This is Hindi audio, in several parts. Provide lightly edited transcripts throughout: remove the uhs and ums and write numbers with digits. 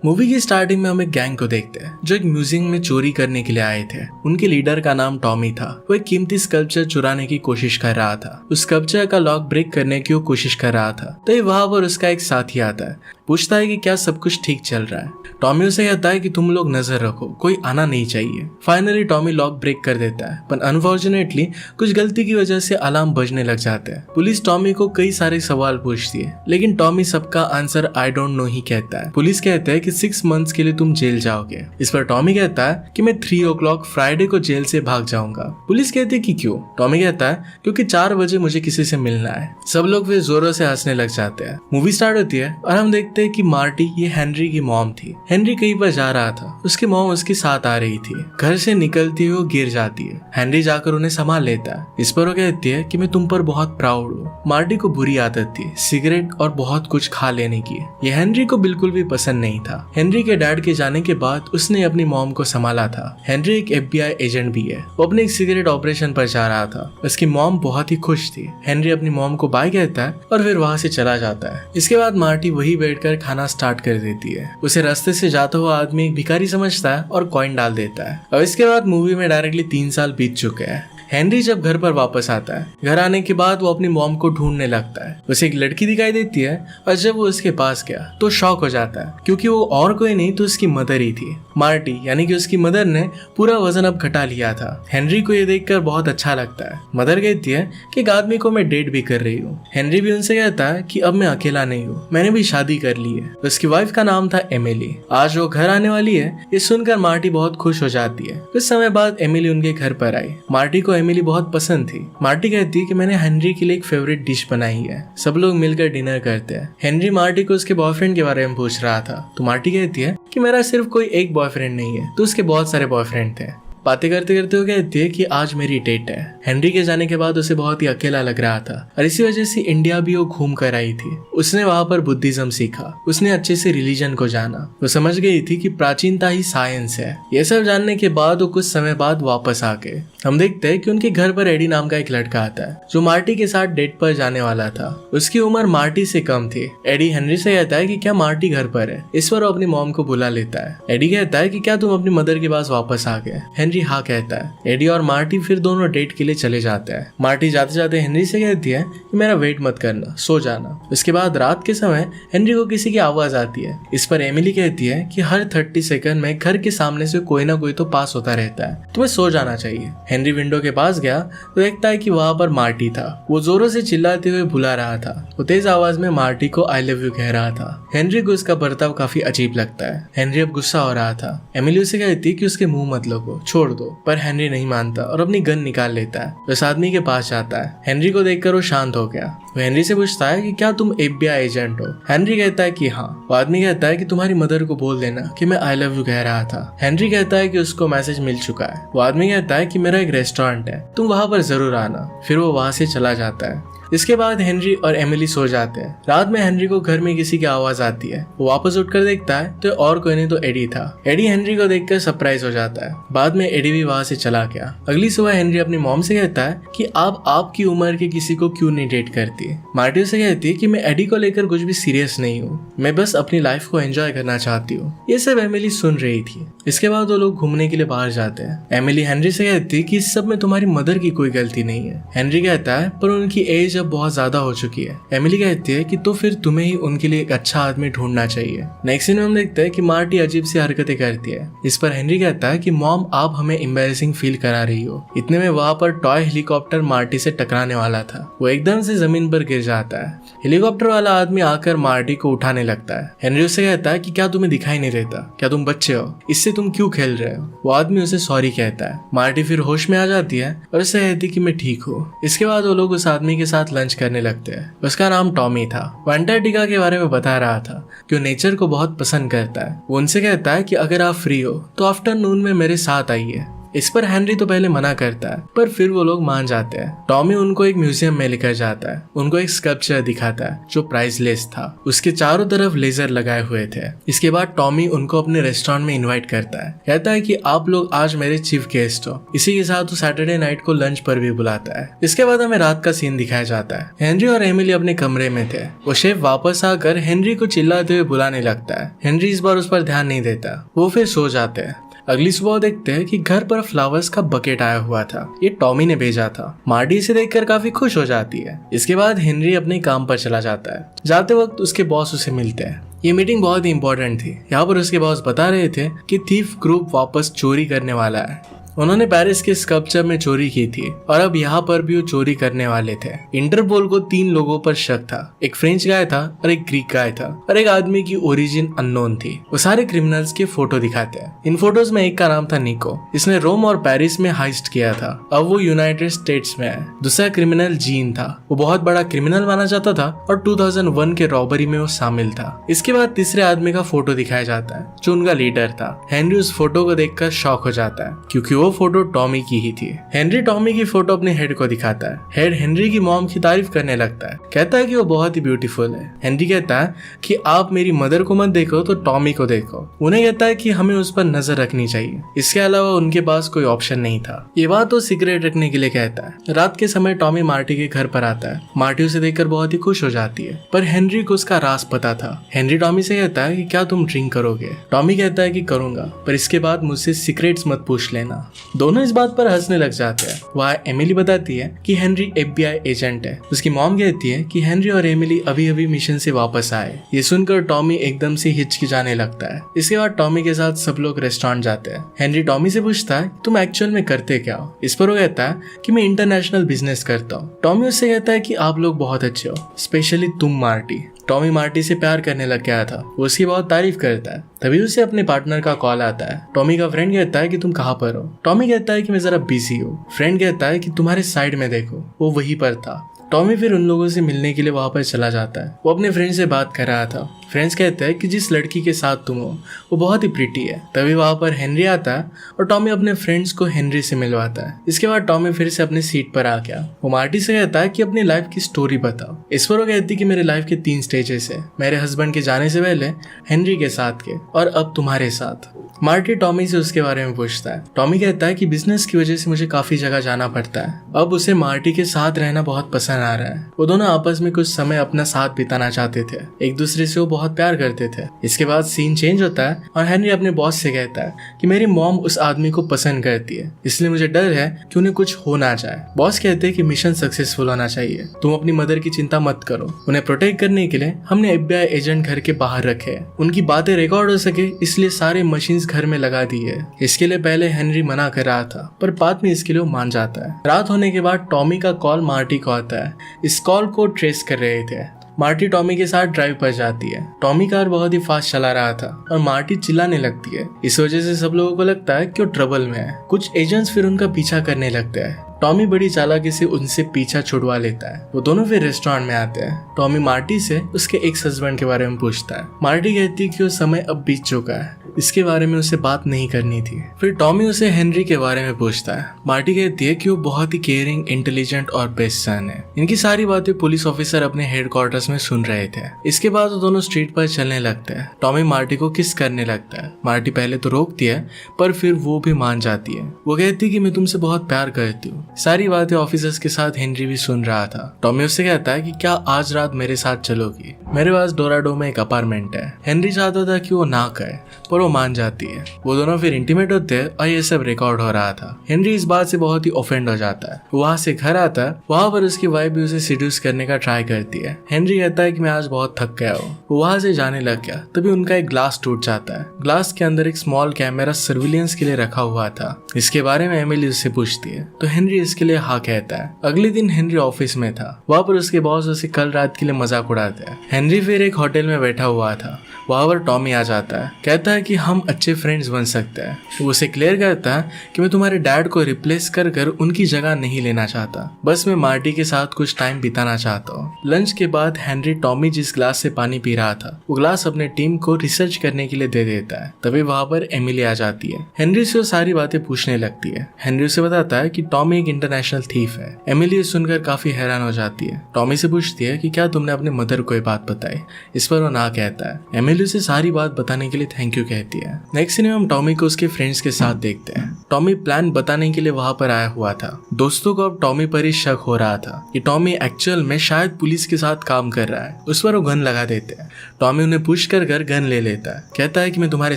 मूवी की स्टार्टिंग में हम एक गैंग को देखते हैं जो एक म्यूजियम में चोरी करने के लिए आए थे। उनके लीडर का नाम टॉमी था। वो एक कीमती स्कल्पचर चुराने की कोशिश कर रहा था। उस स्कल्पचर का लॉक ब्रेक करने की वो कोशिश कर रहा था। तो ये वहां पर उसका एक साथी आता है, पूछता है कि क्या सब कुछ ठीक चल रहा है। टॉमी उसे कहता है कि तुम लोग नजर रखो, कोई आना नहीं चाहिए। फाइनली टॉमी लॉक ब्रेक कर देता है, पर अनफॉर्चुनेटली कुछ गलती की वजह से अलार्म बजने लग जाता है। पुलिस टॉमी को कई सारे सवाल पूछती है, लेकिन टॉमी सबका आंसर आई डोंट नो ही कहता है। पुलिस कहते हैं कि 6 मंथ्स के लिए तुम जेल जाओगे। इस पर टॉमी कहता है कि मैं 3 o'clock फ्राइडे को जेल से भाग जाऊंगा। पुलिस कहती है कि क्यों? टॉमी कहता है क्योंकि 4 बजे मुझे किसी से मिलना है। सब लोग फिर जोरों से हंसने लग जाते हैं। मूवी स्टार्ट होती है और हम देखते हैं कि मार्टी ये हेनरी की मॉम थी। हेनरी कहीं पर जा रहा था, उसकी मॉम उसके साथ आ रही थी। घर से निकलती हुई वो गिर जाती है। हेनरी जाकर उन्हें संभाल लेता है। इस पर वो कहती है कि मैं तुम पर बहुत प्राउड हूँ। मार्टी को बुरी आदत थी सिगरेट और बहुत कुछ खा लेने की। ये हेनरी को बिल्कुल भी पसंद नहीं था। हेनरी के डैड के जाने के बाद उसने अपनी मॉम को संभाला था। हेनरी एक FBI एजेंट भी है। वो अपने एक सिगरेट ऑपरेशन पर जा रहा था। उसकी मॉम बहुत ही खुश थी। हेनरी अपनी मॉम को बाय कहता है और फिर वहां से चला जाता है। इसके बाद मार्टी वही बैठकर खाना स्टार्ट कर देती है। उसे रास्ते से जाता हुआ आदमी एक भिखारी समझता है और कॉइन डाल देता है। और इसके बाद मूवी में डायरेक्टली 3 साल बीत चुके हैं। हेनरी जब घर पर वापस आता है, घर आने के बाद वो अपनी मॉम को ढूंढने लगता है। उसे एक लड़की दिखाई देती है और जब वो उसके पास गया तो शॉक हो जाता है, क्योंकि वो और कोई नहीं तो उसकी मदर ही थी। मार्टी यानी कि उसकी मदर ने पूरा वजन अब घटा लिया था। हेनरी को ये देखकर बहुत अच्छा लगता है। मदर कहती है कि एक आदमी को मैं डेट भी कर रही हूँ। हेनरी भी उनसे कहता है कि अब मैं अकेला नहीं हूँ, मैंने भी शादी कर ली है। उसकी वाइफ का नाम था एमिली। आज वो घर आने वाली है, ये सुनकर मार्टी बहुत खुश हो जाती है। कुछ समय बाद एमिली उनके घर पर आई। मार्टी को एमिली बहुत पसंद थी। मार्टी कहती है कि मैंने हेनरी के लिए एक फेवरेट डिश बनाई है। सब लोग मिलकर डिनर करते हैं। हेनरी मार्टी को उसके बॉयफ्रेंड के बारे में पूछ रहा था, तो मार्टी कहती है कि मेरा सिर्फ कोई एक बॉयफ्रेंड नहीं है, तो उसके बहुत सारे बॉयफ्रेंड थे। बातें करते करते वो कहती है कि आज मेरी डेट है। हेनरी के जाने के बाद उसे बहुत ही अकेला लग रहा था और इसी वजह से इंडिया भी वो घूम कर आई थी। उसने वहां पर बुद्धिज्म सीखा। उसने अच्छे से रिलीजन को जाना। वो समझ गई थी कि प्राचीनता ही साइंस है। ये सब जानने के बाद वो कुछ समय बाद वापस आ गए। हम देखते हैं कि उनके घर पर एडी नाम का एक लड़का आता है जो मार्टी के साथ डेट पर जाने वाला था। उसकी उम्र मार्टी से कम थी। एडी हेनरी से कहता है कि क्या मार्टी घर पर है। इस पर वो अपनी मॉम को बुला लेता है। एडी कहता है कि क्या तुम अपनी मदर के पास वापस आ गए। हेनरी हाँ कहता है। एडी और मार्टी फिर दोनों डेट के लिए चले जाते हैं। मार्टी जाते जाते हेनरी से कहती है कि मेरा वेट मत करना, सो जाना। उसके बाद रात के समय हेनरी को किसी की आवाज आती है। इस पर एमिली कहती है कि हर 30 सेकंड में घर के सामने से कोई ना कोई तो पास होता रहता है, तुम्हें सो जाना चाहिए। हेनरी विंडो के पास गया तो देखता है कि वहां पर मार्टी था। वो जोरों से चिल्लाते हुए बुला रहा था। वो तेज आवाज में मार्टी को आई लव यू कह रहा था। हेनरी को उसका बर्ताव काफी अजीब लगता है। हेनरी अब गुस्सा हो रहा था। एमिली उसे कहती कि उसके मुंह मत लगो, छोड़ दो, पर हेनरी नहीं मानता और अपनी गन निकाल लेता है। उस आदमी के पास जाता है। हेनरी को देखकर वो शांत हो गया। वो हेनरी से पूछता है कि क्या तुम FBI एजेंट हो। हेनरी कहता है कि हाँ। वो आदमी कहता है कि तुम्हारी मदर को बोल देना कि मैं आई लव यू कह रहा था। हेनरी कहता है कि उसको मैसेज मिल चुका है। वो आदमी कहता है कि मेरा एक रेस्टोरेंट है, तुम वहां पर जरूर आना। फिर वो वहां से चला जाता है। इसके बाद हेनरी और एमिली सो जाते हैं। रात में हेनरी को घर में किसी की आवाज आती है। वो वापस उठकर देखता है तो और कोई नहीं तो एडी था। एडी हेनरी को देखकर सरप्राइज हो जाता है। बाद में एडी भी वहां से चला गया। अगली सुबह हेनरी अपनी मॉम से कहता है कि आप आपकी उम्र के किसी को क्यों नहीं डेट करती। मार्टी से कहती है कि मैं एडी को लेकर कुछ भी सीरियस नहीं हूँ, मैं बस अपनी लाइफ को एंजॉय करना चाहती हूँ। ये सब एमिली सुन रही थी। इसके बाद वो लोग घूमने के लिए बाहर जाते हैं। एमिली हेनरी से कहती है कि इस सब में तुम्हारी मदर की कोई गलती नहीं है। हेनरी कहता है पर उनकी एज अब बहुत ज्यादा हो चुकी है। एमिली कहती है कि तो फिर तुम्हें ही उनके लिए एक अच्छा आदमी ढूंढना चाहिए। नेक्स्ट सीन में हम देखते हैं कि मार्टी अजीब सी हरकतें करती है। इस पर हेनरी कहता है कि मॉम आप हमें एम्बैरेसिंग फील करा रही हो। इतने में वहां पर टॉय हेलीकॉप्टर मार्टी से टकराने वाला था। वो एकदम से जमीन पर गिर जाता है। हेलीकॉप्टर वाला आदमी आकर मार्टी को उठाने लगता है। हेनरी उससे कहता है कि क्या तुम्हें दिखाई नहीं देता, क्या तुम बच्चे हो, इससे तुम क्यों खेल रहे हो। वो आदमी उसे सॉरी कहता है। मार्टी फिर होश में आ जाती है और उससे कहती कि मैं ठीक हूँ। इसके बाद वो लोग उस आदमी के साथ लंच करने लगते हैं। उसका नाम टॉमी था। वो अंटार्कटिका के बारे में बता रहा था कि वो नेचर को बहुत पसंद करता है। वो उनसे कहता है कि अगर आप फ्री हो तो आफ्टरनून में मेरे साथ आइए। इस पर हेनरी तो पहले मना करता है, पर फिर वो लोग मान जाते हैं। टॉमी उनको एक म्यूजियम में लेकर जाता है, उनको एक स्कल्पचर दिखाता है जो प्राइसलेस था। उसके चारों तरफ लेजर लगाए हुए थे। इसके बाद टॉमी उनको अपने रेस्टोरेंट में इन्वाइट करता है, कहता है कि आप लोग आज मेरे चीफ गेस्ट हो। इसी के साथ वो सैटरडे नाइट को लंच पर भी बुलाता है। इसके बाद हमें रात का सीन दिखाया जाता है। हेनरी और एमिली अपने कमरे में थे। वो शेफ वापस आकर हेनरी को चिल्लाते हुए बुलाने लगता है। हेनरी इस बार उस पर ध्यान नहीं देता, वो फिर सो जाते हैं। अगली सुबह देखते हैं कि घर पर फ्लावर्स का बकेट आया हुआ था। ये टॉमी ने भेजा था। मार्टी इसे देखकर काफी खुश हो जाती है। इसके बाद हेनरी अपने काम पर चला जाता है। जाते वक्त उसके बॉस उसे मिलते हैं। ये मीटिंग बहुत ही इंपॉर्टेंट थी। यहाँ पर उसके बॉस बता रहे थे कि थीफ ग्रुप वापस चोरी करने वाला है। उन्होंने पेरिस के स्कल्पचर में चोरी की थी और अब यहाँ पर भी वो चोरी करने वाले थे। इंटरपोल को 3 लोगों पर शक था। एक फ्रेंच गाय था और एक ग्रीक गाय था और एक आदमी की ओरिजिन अननोन थी। वो सारे क्रिमिनल्स के फोटो दिखाते हैं। इन फोटोज में एक का नाम था निको। इसने रोम और पेरिस में हाइस्ट किया था। अब वो यूनाइटेड स्टेट्स में है। दूसरा क्रिमिनल जीन था। वो बहुत बड़ा क्रिमिनल माना जाता था और 2001 के रॉबरी में वो शामिल था। इसके बाद तीसरे आदमी का फोटो दिखाया जाता है जो उनका लीडर था। हेनरी उस फोटो को देखकर शॉक हो जाता है क्योंकि वो फोटो टॉमी की ही थी। हेनरी टॉमी की फोटो अपने हेड को दिखाता है। हेड हेनरी की मॉम की तारीफ करने लगता है, कहता है कि वो बहुत ही ब्यूटीफुल है। हेनरी कहता है कि आप मेरी मदर को मत देखो तो टॉमी को देखो। उन्हें कहता है कि हमें उस पर नजर रखनी चाहिए। इसके अलावा उनके पास कोई ऑप्शन नहीं था। ये बात वो सिगरेट रखने के लिए कहता है। रात के समय टॉमी मार्टी के घर पर आता है। मार्टी उसे देखकर बहुत ही खुश हो जाती है, पर हेनरी को उसका राज पता था। हेनरी टॉमी से कहता है कि क्या तुम ड्रिंक करोगे? टॉमी कहता है कि करूंगा, पर इसके बाद मुझसे सीक्रेट्स मत पूछ लेना। दोनों इस बात पर हंसने लग जाते हैं। वहाँ एमिली बताती है कि हेनरी FBI एजेंट है। उसकी मॉम कहती है कि हेनरी और एमिली अभी अभी मिशन से वापस आए। ये सुनकर टॉमी एकदम से हिचकिचाने लगता है। इसके बाद टॉमी के साथ सब लोग रेस्टोरेंट जाते हैं। हेनरी टॉमी से पूछता है तुम एक्चुअल में करते क्या हो? इस पर वो कहता है कि मैं इंटरनेशनल बिजनेस करता हूँ। टॉमी उससे कहता है कि आप लोग बहुत अच्छे हो, स्पेशली तुम मार्टी। टॉमी मार्टी से प्यार करने लग गया था। वो उसकी बहुत तारीफ करता है। तभी उसे अपने पार्टनर का कॉल आता है। टॉमी का फ्रेंड कहता है कि तुम कहाँ पर हो? टॉमी कहता है कि मैं जरा बिजी हूँ। फ्रेंड कहता है कि तुम्हारे साइड में देखो, वो वहीं पर था। टॉमी फिर उन लोगों से मिलने के लिए वहां पर चला जाता है। वो अपने फ्रेंड से बात कर रहा था। फ्रेंड्स कहते हैं कि जिस लड़की के साथ तुम हो वो बहुत ही प्रिटी है। तभी वहां पर हेनरी आता है और टॉमी अपने फ्रेंड्स को हेनरी से मिलवाता है। इसके बाद टॉमी फिर से अपनी सीट पर आ गया। वो मार्टी से कहता है कि अपनी लाइफ की स्टोरी बताओ। इस पर वो कहती कि मेरे लाइफ के 3 स्टेजेस है। मेरे हस्बैंड के जाने से पहले, हेनरी के साथ के, और अब तुम्हारे साथ। मार्टी टॉमी से उसके बारे में पूछता है। टॉमी कहता है कि बिजनेस की वजह से मुझे काफी जगह जाना पड़ता है। अब उसे मार्टी के साथ रहना बहुत पसंद आ रहा है। वो दोनों आपस में कुछ समय अपना साथ बिताना चाहते थे। एक दूसरे से वो बहुत प्यार करते थे। इसके बाद सीन चेंज होता है और हेनरी अपने बॉस से कहता है कि मेरी मॉम उस आदमी को पसंद करती है, इसलिए मुझे डर है कि उन्हें कुछ हो ना जाए। बॉस कहते हैं कि मिशन सक्सेसफुल होना चाहिए, तुम अपनी मदर की चिंता मत करो। उन्हें प्रोटेक्ट करने के लिए हमने FBI एजेंट घर के बाहर रखे हैं। उनकी बातें रिकॉर्ड हो सके इसलिए सारे मशीन्स घर में लगा दी है। इसके लिए पहले हेनरी मना कर रहा था, पर बाद में इसके लिए मान जाता है। रात होने के बाद टॉमी का कॉल मार्टी को आता है। इस कॉल को ट्रेस कर रहे थे। मार्टी टॉमी के साथ ड्राइव पर जाती है। टॉमी कार बहुत ही फास्ट चला रहा था और मार्टी चिल्लाने लगती है। इस वजह से सब लोगों को लगता है कि वो ट्रबल में है। कुछ एजेंट्स फिर उनका पीछा करने लगते हैं। टॉमी बड़ी चालाकी से उनसे पीछा छुड़वा लेता है। वो दोनों फिर रेस्टोरेंट में आते हैं। टॉमी मार्टी से उसके एक्स हस्बैंड के बारे में पूछता है। मार्टी कहती है कि वो समय अब बीत चुका है, इसके बारे में उसे बात नहीं करनी थी। फिर टॉमी उसे हेनरी के बारे में पूछता है। मार्टी कहती है कि वो बहुत ही केयरिंग, इंटेलिजेंट और बेस्ट सन है। इनकी सारी बातें पुलिस ऑफिसर अपने हेडक्वार्टर्स में सुन रहे थे। इसके बाद वो दोनों स्ट्रीट पर चलने लगते हैं। टॉमी मार्टी को किस करने लगता है। मार्टी पहले तो रोकती है, पर फिर वो भी मान जाती है। वो कहती है कि मैं तुमसे बहुत प्यार करती हूँ। सारी बातें ऑफिसर्स के साथ हेनरी भी सुन रहा था। टॉमी उससे कहता है कि क्या आज रात मेरे साथ चलोगी? मेरे पास डोराडो में एक अपार्टमेंट है। हेनरी चाहता था कि वो ना कहे, पर वो मान जाती है। वो दोनों फिर इंटीमेट होते हैं और ये सब रिकॉर्ड हो रहा था। हेनरी इस बात से बहुत ही ऑफेंड हो जाता है। वहां से घर आता है। वहां पर उसकी वाइफ भी उसे सीड्यूस करने का ट्राई करती है। हेनरी कहता है कि मैं आज बहुत थक गया हूँ। वो वहां से जाने लग गया। तभी उनका एक ग्लास टूट जाता है। ग्लास के अंदर एक स्मॉल कैमरा सर्विलियंस के लिए रखा हुआ था। इसके बारे में एमिली उससे पूछती है तो हेनरी इसके लिए हाँ कहता है। अगले दिन हेनरी ऑफिस में था। वहाँ पर उसके बॉस उसे कल रात के लिए मजाक उड़ाते हैं। हेनरी फिर एक होटल में बैठा हुआ था। वहाँ पर टॉमी आ जाता है, कहता है कि हम अच्छे फ्रेंड्स बन सकते हैं। वो उसे क्लियर करता है कि मैं तुम्हारे डैड को रिप्लेस कर कर उनकी जगह नहीं लेना चाहता, बस मैं मार्टी के साथ कुछ टाइम बिताना चाहता हूँ। लंच के बाद हेनरी टॉमी जिस ग्लास से पानी पी रहा था वो ग्लास अपने टीम को रिसर्च करने के लिए दे देता है। तभी वहाँ पर एमिली आ जाती है। हेनरी से वो सारी बातें पूछने लगती है। हेनरी उसे बताता है कि टॉमी एक इंटरनेशनल थीफ है। एमिली सुनकर काफी हैरान हो जाती है। टॉमी से पूछती है कि क्या तुमने अपने मदर को ये बात बताई। इस पर वो ना कहता है। एमिली उसे सारी बात बताने के लिए थैंक यू कहती है। नेक्स्ट सीन में हम टॉमी को उसके फ्रेंड्स के साथ देखते हैं। टॉमी प्लान बताने के लिए वहां पर आया हुआ था। दोस्तों को अब टॉमी पर ही शक हो रहा था कि टॉमी एक्चुअल में शायद पुलिस के साथ काम कर रहा है। उस पर वो गन लगा देते हैं। टॉमी उन्हें पुश कर गन ले लेता है, कहता है कि मैं तुम्हारे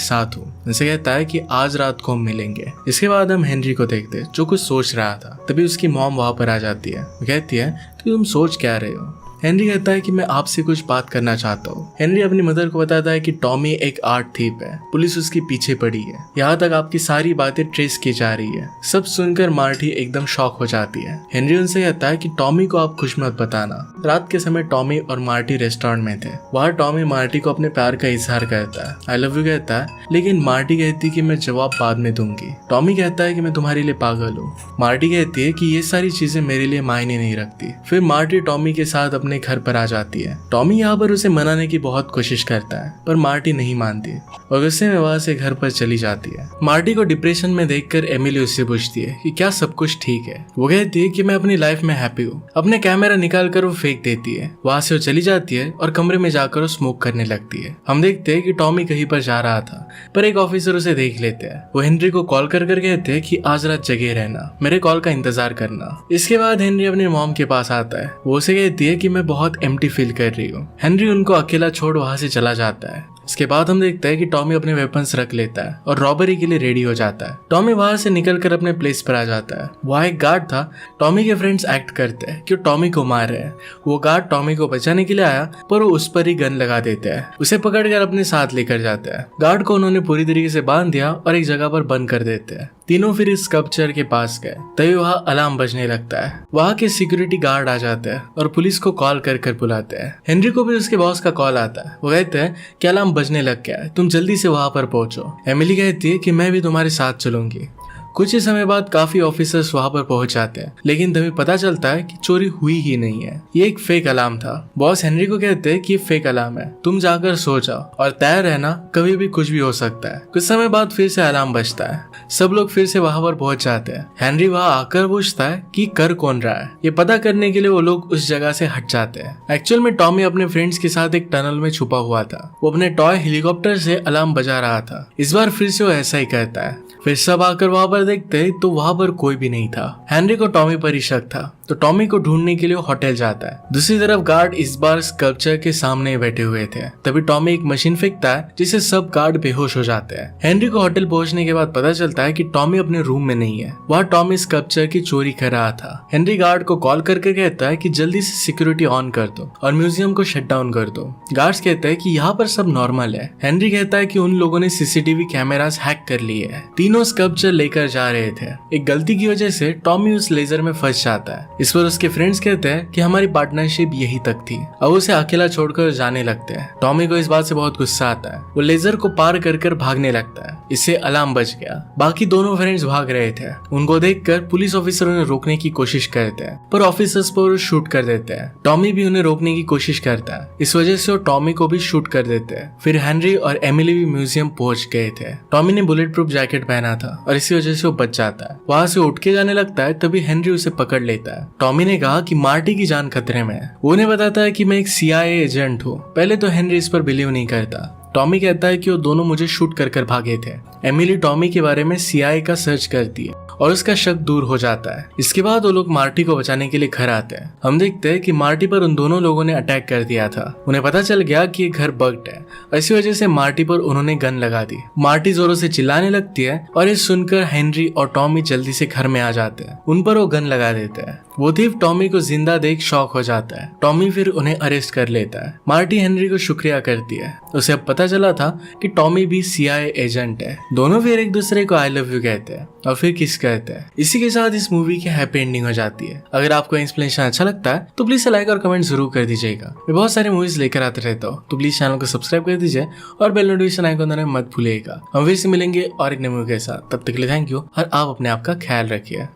साथ हूँ। उनसे कहता है कि आज रात को हम मिलेंगे। इसके बाद हम हेनरी को देखते हैं जो कुछ सोच रहा था। तभी उसकी मॉम वहां पर आ जाती है। वो कहती है कि तुम सोच क्या रहे हो। हेनरी कहता है कि मैं आपसे कुछ बात करना चाहता हूँ। हेनरी अपनी मदर को बताता है कि टॉमी एक आर्ट थीप है, पुलिस उसके पीछे पड़ी है, यहाँ तक आपकी सारी बातें ट्रेस की जा रही है। सब सुनकर मार्टी एकदम शॉक हो जाती है। हेनरी उनसे कहता है कि टॉमी को आप कुछ मत बताना। रात के समय टॉमी और मार्टी रेस्टोरेंट में थे। वहाँ टॉमी मार्टी को अपने प्यार का इजहार करता है, आई लव यू कहता है, लेकिन मार्टी कहती है कि मैं जवाब बाद में दूंगी। टॉमी कहता है कि मैं तुम्हारे लिए पागल हूँ। मार्टी कहती है कि ये सारी चीजें मेरे लिए मायने नहीं रखती। फिर मार्टी टॉमी के साथ अपने घर पर आ जाती है। टॉमी यहाँ पर उसे मनाने की बहुत कोशिश करता है पर मार्टी नहीं मानती और गुस्से में वहां से घर पर चली जाती है। मार्टी को डिप्रेशन में देखकर एमिली उससे पूछती है कि क्या सब कुछ ठीक है। वो कहती है कि मैं अपनी लाइफ में हैप्पी हूँ। अपने कैमरा निकाल कर वो फेंक देती है। वहां से वो चली जाती है और कमरे में जाकर वो स्मोक करने लगती है। हम देखते हैं कि टॉमी कहीं पर जा रहा था पर एक ऑफिसर उसे देख लेते हैं। वो हेनरी को कॉल कर कहते हैं कि आज रात जगे रहना, मेरे कॉल का इंतजार करना। इसके बाद हेनरी अपनी मॉम के पास आता है। वो उसे कहती है कि मैं बहुत एम्प्टी फील कर रही हूँ। हेनरी उनको अकेला छोड़ वहां से चला जाता है। इसके बाद हम देखते हैं कि टॉमी अपने वेपन्स रख लेता है और रॉबरी के लिए रेडी हो जाता है। टॉमी वहां से निकलकर अपने प्लेस पर आ जाता है। वहाँ एक गार्ड था। टॉमी के फ्रेंड्स एक्ट करते हैं कि टॉमी को मार रहे हैं। वो गार्ड टॉमी को बचाने के लिए आया पर वो उस पर ही गन लगा देते हैं। उसे पकड़कर अपने साथ लेकर जाते हैं। गार्ड को उन्होंने पूरी तरीके से बांध दिया और एक जगह पर बंद कर देते हैं। तीनों फिर इस स्कल्पचर के पास गए। तभी वहाँ अलार्म बजने लगता है। वहाँ के सिक्योरिटी गार्ड आ जाते हैं और पुलिस को कॉल कर बुलाते हैं। हेनरी को भी उसके बॉस का कॉल आता है। वो कहते हैं कि अलार्म बजने लग गया है, तुम जल्दी से वहां पर पहुंचो। एमिली कहती है कि मैं भी तुम्हारे साथ चलूंगी। कुछ ही समय बाद काफी ऑफिसर्स वहां पर पहुंच जाते हैं, लेकिन तभी पता चलता है कि चोरी हुई ही नहीं है, ये एक फेक अलार्म था। बॉस हेनरी को कहते हैं कि ये फेक अलार्म है, तुम जाकर सो जाओ और तैयार रहना, कभी भी कुछ भी हो सकता है। कुछ समय बाद फिर से अलार्म बजता है। सब लोग फिर से वहां पर पहुंच जाते हैं। हेनरी वहां आकर पूछता है कि कर कौन रहा है। ये पता करने के लिए वो लोग उस जगह से हट जाते हैं। एक्चुअल में टॉमी अपने फ्रेंड्स के साथ एक टनल में छुपा हुआ था। वो अपने टॉय हेलीकॉप्टर से अलार्म बजा रहा था। इस बार फिर से वो ऐसा ही कहता है। फिर सब आकर वहां पर देखते तो वहां पर कोई भी नहीं था। हेनरी को टॉमी पर ही शक था तो टॉमी को ढूंढने के लिए वो होटल जाता है। दूसरी तरफ गार्ड इस बार स्कल्पचर के सामने बैठे हुए थे। तभी टॉमी एक मशीन फेंकता है जिससे सब गार्ड बेहोश हो जाते हैं। हेनरी को होटल पहुंचने के बाद पता चलता है कि टॉमी अपने रूम में नहीं है। वहाँ टॉमी स्कल्पचर की चोरी कर रहा था। हेनरी गार्ड को कॉल करके कहता है कि जल्दी से सिक्योरिटी ऑन कर दो और म्यूजियम को शट डाउन कर दो। गार्ड्स कहते हैं कि यहाँ पर सब नॉर्मल है। हेनरी कहता है कि उन लोगों ने सीसीटीवी कैमरास हैक कर लिए है। तीनों स्कल्पचर लेकर जा रहे थे। एक गलती की वजह से टॉमी उस लेजर में फंस जाता है। इस पर उसके फ्रेंड्स कहते हैं कि हमारी पार्टनरशिप यही तक थी। अब उसे अकेला छोड़कर जाने लगते हैं। टॉमी को इस बात से बहुत गुस्सा आता है। वो लेजर को पार कर भागने लगता है। इससे अलार्म बज गया। बाकी दोनों फ्रेंड्स भाग रहे थे। उनको देखकर पुलिस ऑफिसर उन्हें रोकने की कोशिश करते हैं पर ऑफिसर्स पर शूट कर देते हैं। टॉमी भी उन्हें रोकने की कोशिश करता है। इस वजह से वो टॉमी को भी शूट कर देते हैं। फिर हेनरी और एमिली भी म्यूजियम पहुंच गए थे। टॉमी ने बुलेट प्रूफ जैकेट पहना था और इसी वजह से वो बच जाता है। वहां से उठ के जाने लगता है तभी हेनरी उसे पकड़ लेता है। टॉमी ने कहा कि मार्टी की जान खतरे में है। वो उन्हें बताता है कि मैं एक CIA एजेंट हूँ। पहले तो हेनरी इस पर बिलीव नहीं करता। टॉमी कहता है कि वो दोनों मुझे शूट कर भागे थे। एमिली टॉमी के बारे में CIA का सर्च करती है और उसका शक दूर हो जाता है। इसके बाद वो लोग मार्टी को बचाने के लिए घर आते हैं। हम देखते हैं कि मार्टी पर उन दोनों लोगों ने अटैक कर दिया था। उन्हें पता चल गया कि ये घर बग्ड है। इसी वजह से मार्टी पर उन्होंने गन लगा दी। मार्टी जोरों से चिल्लाने लगती है और ये सुनकर हेनरी और टॉमी जल्दी से घर में आ जाते हैं। उन पर वो गन लगा देते हैं। वो थीफ टॉमी को जिंदा देख शॉक हो जाता है। टॉमी फिर उन्हें अरेस्ट कर लेता है। मार्टी हेनरी को शुक्रिया करती है। उसे अब पता पता चला था कि टॉमी भी CIA एजेंट है। दोनों फिर एक दूसरे को आई लव यू कहते हैं और फिर किस कहते हैं। इसी के साथ इस मूवी की हैप्पी एंडिंग हो जाती है। अगर आपको एक्सप्लेनेशन अच्छा लगता है तो प्लीज लाइक और कमेंट जरूर कर दीजिएगा। मैं बहुत सारे मूवीज लेकर आते रहता हूँ, तो प्लीज चैनल को सब्सक्राइब कर दीजिए और बेल नोटिफिकेशन आइकन दबाना मत भूलिएगा। हम फिर से मिलेंगे और एक नए मूवी के साथ। तब तक के लिए थैंक यू और आप अपने आप का ख्याल रखिए।